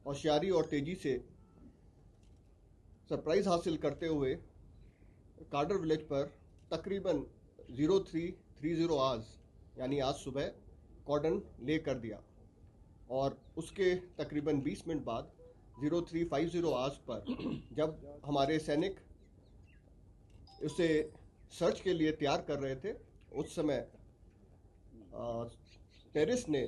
होशियारी और तेज़ी से सरप्राइज़ हासिल करते हुए कार्डर विलेज पर तकरीबन 0330 आवर्स यानी आज सुबह कॉर्डन ले कर दिया और उसके तकरीबन 20 मिनट बाद 0350 आवर्स पर जब हमारे सैनिक उसे सर्च के लिए तैयार कर रहे थे, उस समय टेररिस्ट ने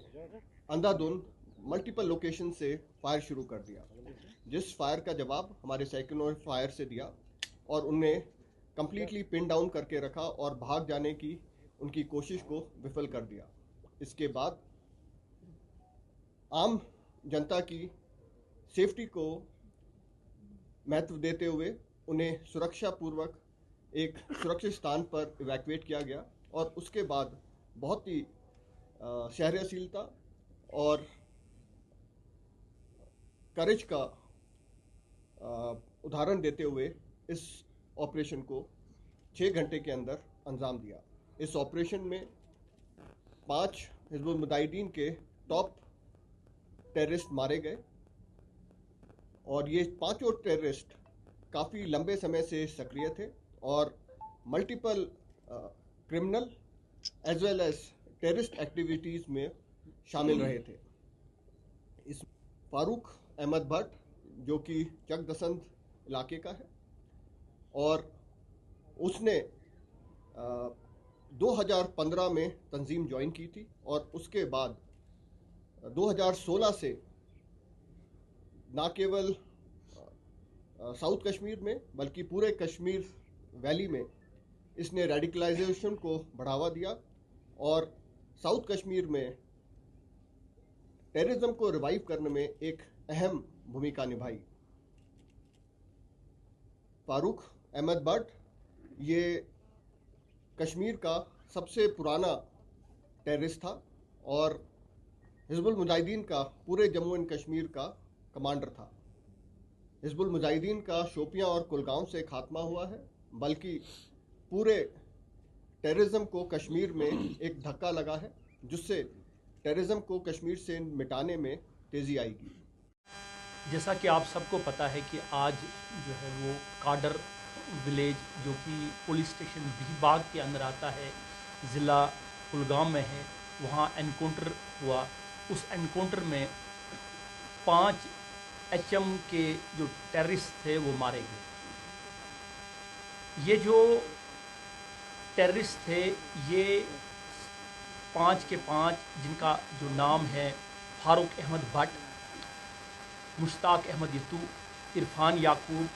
अंधाधुंध मल्टीपल लोकेशन से फायर शुरू कर दिया, जिस फायर का जवाब हमारे सैनिकों ने फायर से दिया और उन्हें कंप्लीटली पिन डाउन करके रखा और भाग जाने की उनकी कोशिश को विफल कर दिया। इसके बाद आम जनता की सेफ्टी को महत्व देते हुए उन्हें सुरक्षा पूर्वक एक सुरक्षित स्थान पर इवैक्यूएट किया गया और उसके बाद बहुत ही सहनशीलता और करेज का उदाहरण देते हुए इस ऑपरेशन को 6 घंटे के अंदर अंजाम दिया। इस ऑपरेशन में 5 हिज़्बुल मुजाहिदीन के टॉप टेररिस्ट मारे गए और ये पांचों टेररिस्ट काफ़ी लंबे समय से सक्रिय थे और multiple criminal as well as terrorist activities में शामिल रहे थे। इस फारूक अहमद भट्ट जो कि चकदसंद इलाके का है और उसने 2015 में तंजीम ज्वाइन की थी और उसके बाद 2016 से ना केवल साउथ कश्मीर में बल्कि पूरे कश्मीर वैली में इसने रेडिकलाइजेशन को बढ़ावा दिया और साउथ कश्मीर में टेररिज्म को रिवाइव करने में एक अहम भूमिका निभाई। फारूक अहमद भट्ट ये कश्मीर का सबसे पुराना टेररिस्ट था और हिज़्बुल मुजाहिदीन का पूरे जम्मू एंड कश्मीर का कमांडर था। हिज़्बुल मुजाहिदीन का शोपियां और कुलगाम से खात्मा हुआ है, बल्कि पूरे टेररिज्म को कश्मीर में एक धक्का लगा है, जिससे टेररिज्म को कश्मीर से मिटाने में तेज़ी आएगी। जैसा कि आप सबको पता है कि आज जो है वो कार्डर विलेज जो कि पुलिस स्टेशन भीबाग के अंदर आता है, ज़िला कुलगाम में है, वहाँ एनकाउंटर हुआ। उस एनकाउंटर में 5 HM के जो टेररिस्ट थे वो मारे गए। ये जो टेररिस्ट थे ये 5 के 5 जिनका जो नाम है फारूक अहमद भट्ट, मुश्ताक अहमद यतू, इरफान याकूब,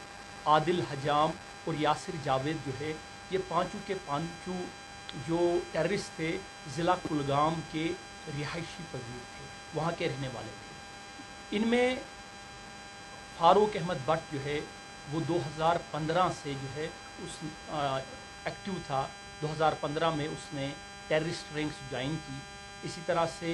आदिल हजाम और यासिर जावेद जो है, ये पांचों के पांचों जो टेररिस्ट थे ज़िला कुलगाम के रिहायशी पजीर थे, वहाँ के रहने वाले थे। इनमें फारूक अहमद भट्ट जो है वो 2015 से जो है उस एक्टिव था। 2015 में उसने टेररिस्ट रैंक्स ज्वाइन की। इसी तरह से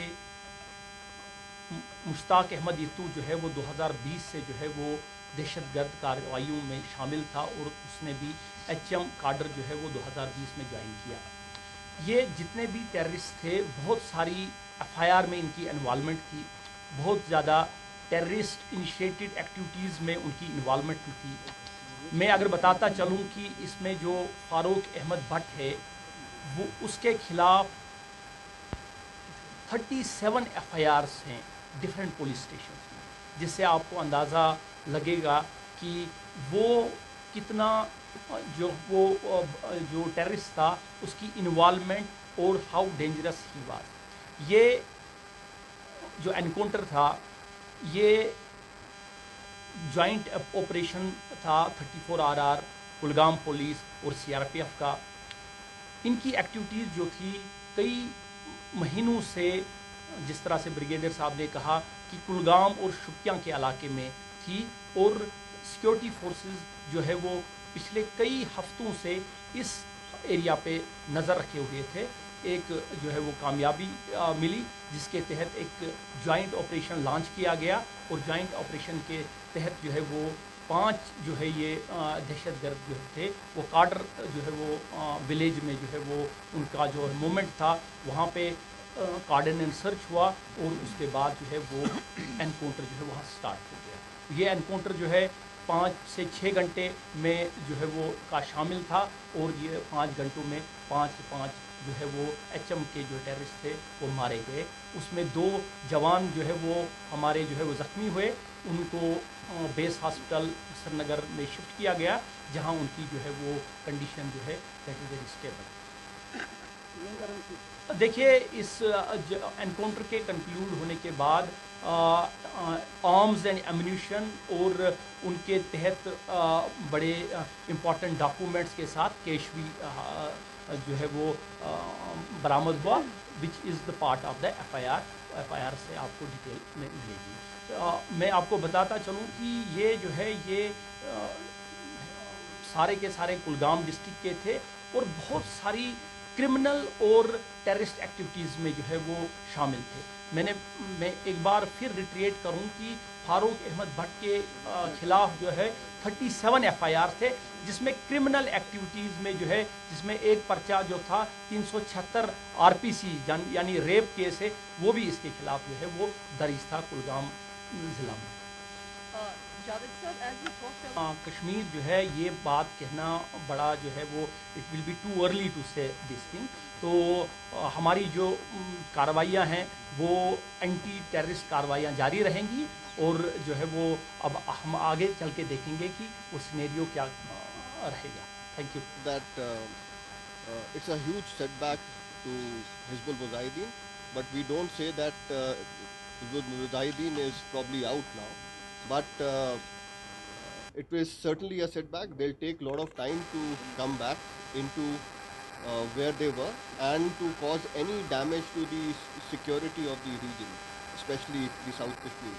मुश्ताक अहमद यतू जो है वो 2020 से जो है वो दहशतगर्द कार्रवाइयों में शामिल था और उसने भी HM कार्डर जो है वो 2020 में ज्वाइन किया। ये जितने भी टेररिस्ट थे बहुत सारी FIR में इनकी इन्वॉल्वमेंट थी, बहुत ज़्यादा टेररिस्ट इनिशिएटेड एक्टिविटीज़ में उनकी इन्वॉल्वमेंट थी। मैं अगर बताता चलूँ कि इसमें जो फारूक अहमद भट्ट है वो उसके खिलाफ 37 FIRs हैं डिफरेंट पुलिस स्टेशन में, जिससे आपको अंदाज़ा लगेगा कि वो कितना जो टेररिस्ट था उसकी इन्वॉल्वमेंट और हाउ डेंजरस ही वाज। ये जो एनकाउंटर था ये जॉइंट ऑपरेशन था 34RR कुलगाम पुलिस और CRPF का। इनकी एक्टिविटीज़ जो थी कई महीनों से, जिस तरह से ब्रिगेडियर साहब ने कहा कि कुलगाम और शुपियां के इलाके में थी और सिक्योरिटी फोर्सेस जो है वो पिछले कई हफ्तों से इस एरिया पे नज़र रखे हुए थे। एक जो है वो कामयाबी मिली जिसके तहत एक जॉइंट ऑपरेशन लॉन्च किया गया और जॉइंट ऑपरेशन के तहत जो है वो 5 जो है ये दहशतगर्द जो थे वो कार्डर जो है वो विलेज में जो है वो उनका जो मूवमेंट था वहाँ पे کارڈن سرچ ہوا اور اس کے بعد جو ہے وہ انکاؤنٹر جو ہے وہاں سٹارٹ ہو گیا. یہ انکاؤنٹر جو ہے 5 سے 6 گھنٹے میں جو ہے وہ کا شامل تھا اور یہ 5 گھنٹوں میں 5 کے 5 جو ہے وہ ایچ ایم کے جو ٹیررسٹ تھے وہ مارے گئے. اس میں 2 جوان جو ہے وہ ہمارے جو ہے وہ زخمی ہوئے. ان کو بیس ہاسپٹل سری نگر میں شفٹ کیا گیا جہاں ان کی جو ہے وہ کنڈیشن جو ہے دیٹ از ویری اسٹیبل. دیکھیے اس انکاؤنٹر کے کنکلوڈ ہونے کے بعد آرمز اینڈ ایمونیشن اور ان کے تحت بڑے امپورٹنٹ ڈاکومنٹس کے ساتھ کیش بھی جو ہے وہ برآمد ہوا which is the part of the F I R سے آپ کو ڈیٹیل میں ملے گی. میں آپ کو بتاتا چلوں کہ یہ جو ہے یہ سارے کے سارے کلگام ڈسٹرکٹ کے تھے اور بہت ساری کرمنل اور ٹیررسٹ ایکٹیویٹیز میں جو ہے وہ شامل تھے. میں ایک بار پھر ریٹریٹ کروں کہ فاروق احمد بھٹ کے خلاف جو ہے 37 ایف آئی آر تھے جس میں کرمنل ایکٹیویٹیز میں جو ہے جس میں ایک پرچہ جو تھا 376 آر پی سی یعنی ریپ کیس ہے وہ بھی اس کے خلاف جو ہے وہ درج تھا کلگام ضلع میں. کشمیر جو ہے یہ بات کہنا بڑا جو ہے وہ it will be too early to say this thing. تو ہماری جو کارروائیاں ہیں وہ اینٹی ٹیررسٹ کارروائیاں جاری رہیں گی اور جو ہے وہ اب ہم آگے چل کے دیکھیں گے کہ وہ سینیریو کیا رہے گا. Thank you. That it's a huge setback to Hizbul Mujahideen, but we don't say that Hizbul Mujahideen is probably out now. But it is certainly a setback. They'll take a lot of time to come back into where they were and to cause any damage to the security of the region, especially the South Kashmir.